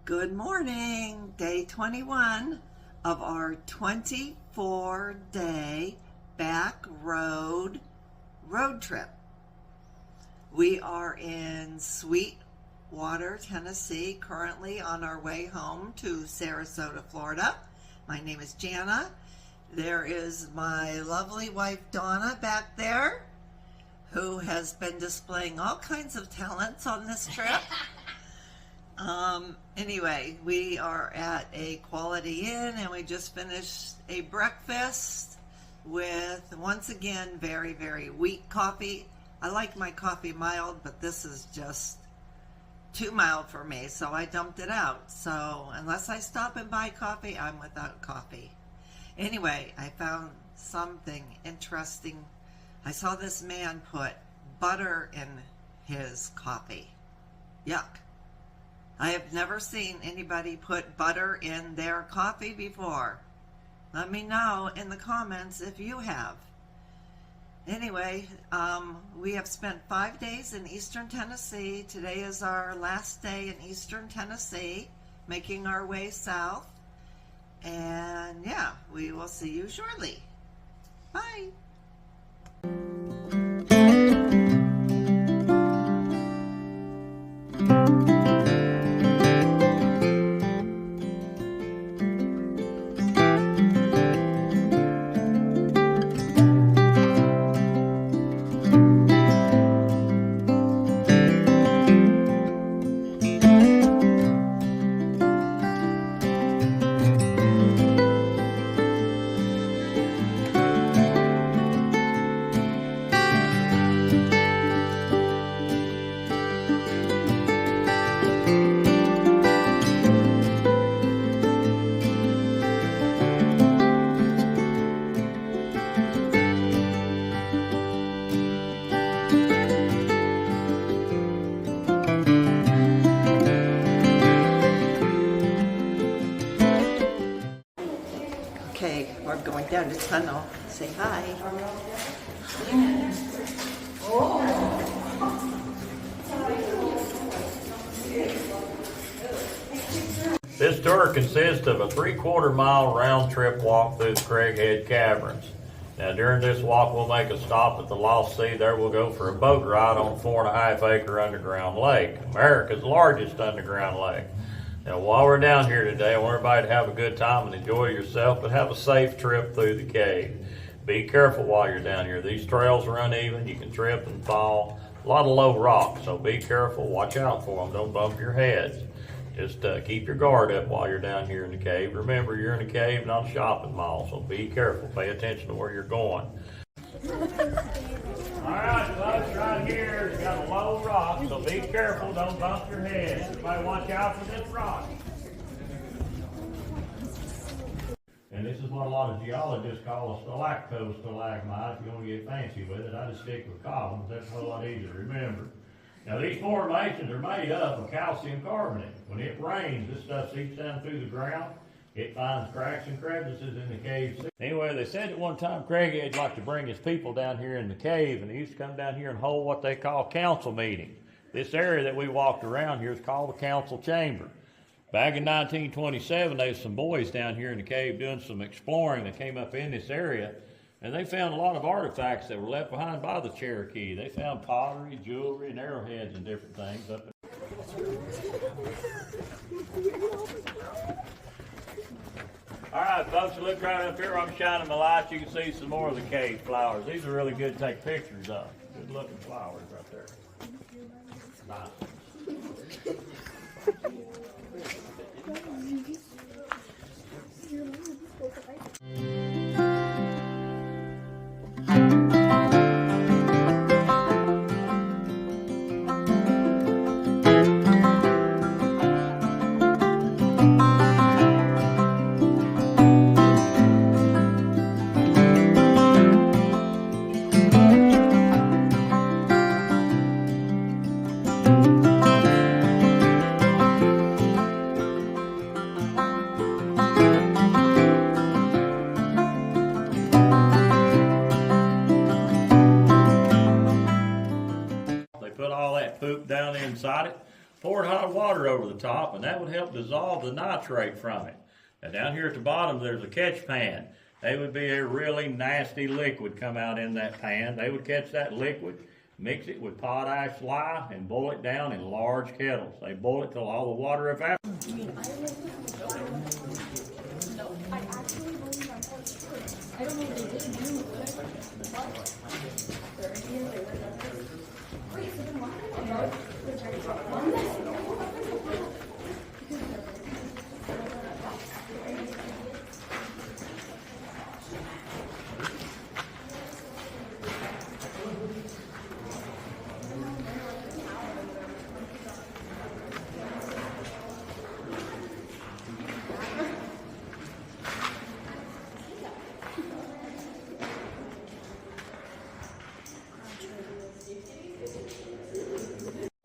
Good morning, day 21 of our 24-day back road trip. We are in Sweetwater, Tennessee, currently on our way home to Sarasota, Florida. My name is Jana. There is my lovely wife Donna back there, who has been displaying all kinds of talents on this trip. Anyway, we are at a Quality Inn and we just finished a breakfast with, once again, very, very weak coffee. I like my coffee mild, but this is just too mild for me, so I dumped it out. So unless I stop and buy coffee, I'm without coffee. Anyway, I found something interesting. I saw this man put butter in his coffee. Yuck. I have never seen anybody put butter in their coffee before. Let me know in the comments if you have. Anyway, we have spent 5 days in Eastern Tennessee. Today is our last day in Eastern Tennessee, making our way south. And yeah, we will see you shortly. Bye. Okay, we're going down the tunnel. Say hi. This tour consists of a 3/4 mile round trip walk through the Craighead Caverns. Now during this walk we'll make a stop at the Lost Sea. There we'll go for a boat ride on a 4.5 acre underground lake, America's largest underground lake. Now while we're down here today, I want everybody to have a good time and enjoy yourself, but have a safe trip through the cave. Be careful while you're down here. These trails are uneven, you can trip and fall. A lot of low rocks, so be careful, watch out for them, don't bump your heads. Just keep your guard up while you're down here in the cave. Remember, you're in a cave, not a shopping mall, so be careful, pay attention to where you're going. Alright, folks, right here, it's got a low rock, so be careful, don't bump your head. Everybody watch out for this rock. And this is what a lot of geologists call a stalactite. If you want to get fancy with it, I just stick with columns, that's a lot easier to remember. Now these formations are made up of calcium carbonate. When it rains, this stuff seeps down through the ground. It finds cracks and crevices in the cave. Anyway, they said at one time Craighead liked to bring his people down here in the cave, and he used to come down here and hold what they call council meetings. This area that we walked around here is called the council chamber. Back in 1927, there was some boys down here in the cave doing some exploring that came up in this area, and they found a lot of artifacts that were left behind by the Cherokee. They found pottery, jewelry, and arrowheads and different things up there. All right, folks, look right up here. I'm shining my light. You can see some more of the cave flowers. These are really good to take pictures of. Good looking flowers right there. Nice. lot of water over the top, and that would help dissolve the nitrate from it. Now down here at the bottom, there's a catch pan. They would be a really nasty liquid come out in that pan. They would catch that liquid, mix it with potash lye, and boil it down in large kettles. They boil it till all the water evaporates. I don't know what they did do. Wait, so then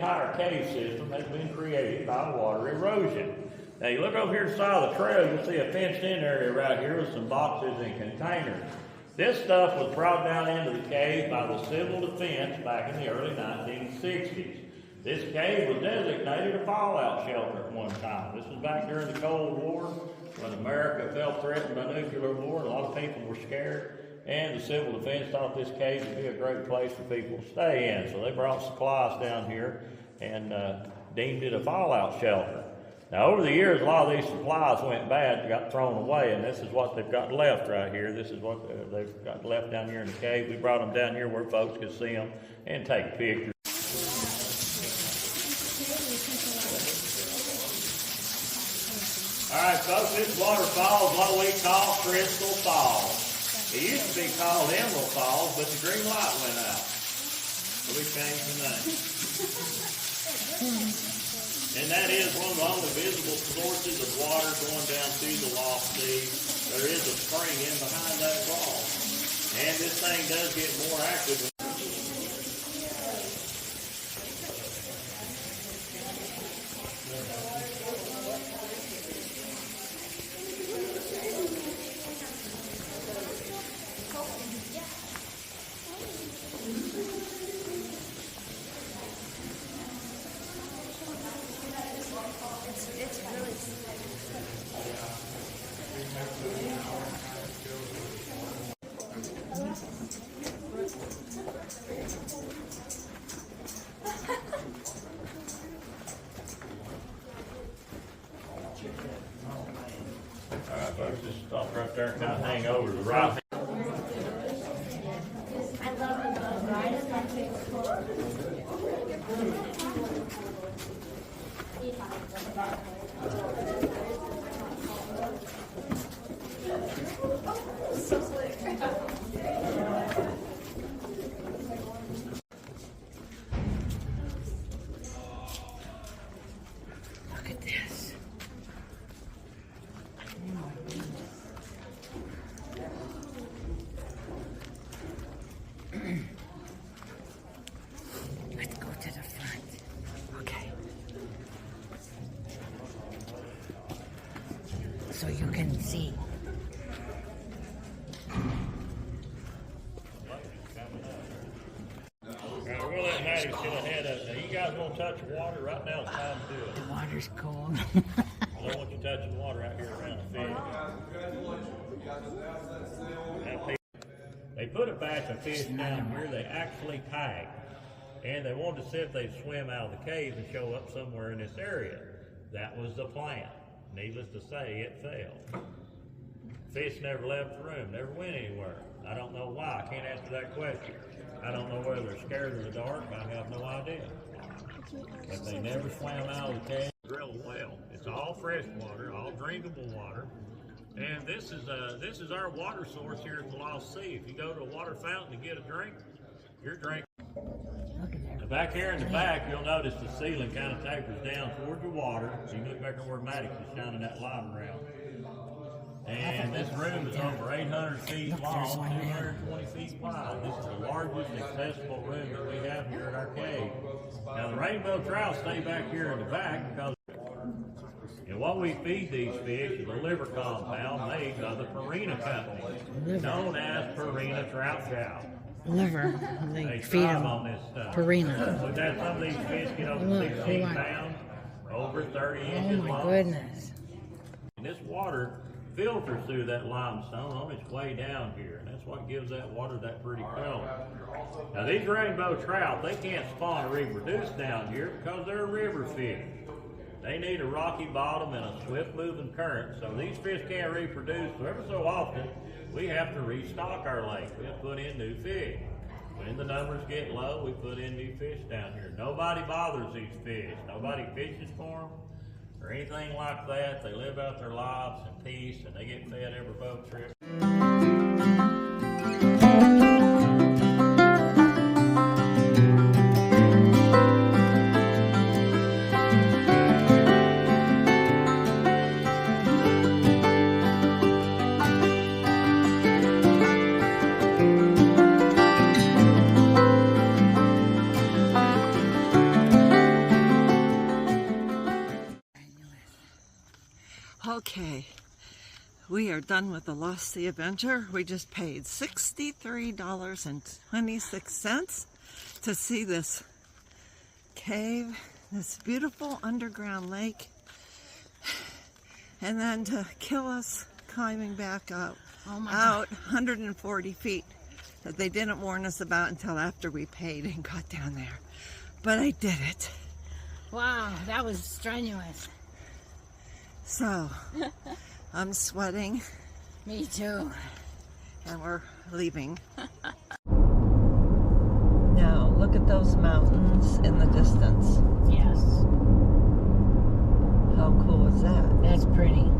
Entire cave system has been created by water erosion. Now you look over here to the side of the trail, you'll see a fenced-in area right here with some boxes and containers. This stuff was brought down into the cave by the civil defense back in the early 1960s. This cave was designated a fallout shelter at one time. This was back during the Cold War when America felt threatened by nuclear war. A lot of people were scared. And the civil defense thought this cave would be a great place for people to stay in. So they brought supplies down here and deemed it a fallout shelter. Now over the years, a lot of these supplies went bad and got thrown away, and this is what they've got left right here. This is what they've got left down here in the cave. We brought them down here where folks could see them and take pictures. All right, folks, this waterfall is what we call Crystal Falls. It used to be called Emerald Falls, but the green light went out. So we changed the name. And that is one of the only visible sources of water going down through the lost sea. There is a spring in behind that wall. And this thing does get more active. Alright folks, just stop right there and kind of hang over to the right. I love the boat ride. It's my favorite part. So slick. Look at this. Let's go to the front. Okay. So you can see. Alright, we'll let Maddie get ahead of it. Now you guys want to touch water right now? It's time to do it. The water's cold. I don't want you touching water out here around the fish. They put a batch of fish down here they actually tagged. And they wanted to see if they'd swim out of the cave and show up somewhere in this area. That was the plan. Needless to say, it failed. Fish never left the room, never went anywhere. I don't know why. I can't answer that question. I don't know whether they're scared of the dark. I have no idea. But they never swam out of the cave. Drill a well. It's all fresh water, all drinkable water. And this is our water source here at the Lost Sea. If you go to a water fountain to get a drink, you're drinking. Look at that. Back here in the back, you'll notice the ceiling kind of tapers down toward the water. So you can look back at where Maddox is shining that light around. And this room is over 800 feet long, 220 feet wide. This is the largest accessible room that we have here at our cave. Now the rainbow trout stay back here in the back because what we feed these fish is a liver compound made by the Purina company, known as Purina trout chow. Liver. They feed thrive them on this stuff. Purina. We've had some of these fish get over 16 pounds. over 30 Oh inches my long. goodness. And this water filters through that limestone on its way down here, and that's what gives that water that pretty color. Now these rainbow trout, they can't spawn or reproduce down here because they're river fish. They need a rocky bottom and a swift moving current, so these fish can't reproduce. So every so often, we have to restock our lake. We have to put in new fish. When the numbers get low, we put in new fish down here. Nobody bothers these fish. Nobody fishes for them or anything like that. They live out their lives in peace, and they get fed every boat trip. Okay, we are done with the Lost Sea Adventure. We just paid $63.26 to see this cave, this beautiful underground lake, and then to kill us climbing back up out 140 feet that they didn't warn us about until after we paid and got down there. But I did it. Wow, that was strenuous. So, I'm sweating. Me too. And we're leaving. Now, look at those mountains in the distance. Yes. How cool is that? That's pretty.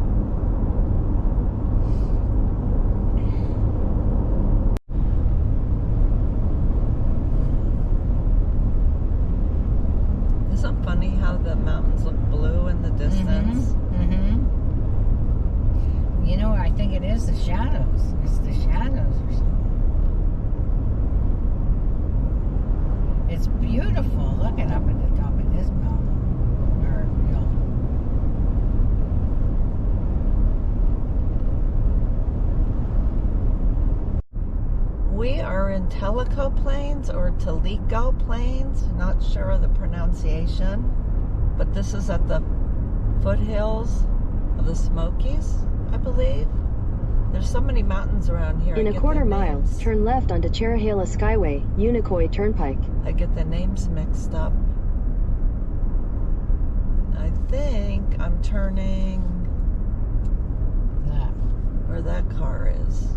Isn't it funny how the mountains look blue in the distance? You know, I think it is the shadows. It's the shadows or something. It's beautiful looking up at the top of this mountain or hill. We are in Tellico Plains or Tellico Plains, not sure of the pronunciation, but this is at the foothills of the Smokies, I believe. There's so many mountains around here. In a quarter mile, turn left onto Cherohala Skyway, Unicoi Turnpike. I get the names mixed up. I think I'm turning Left. where that car is.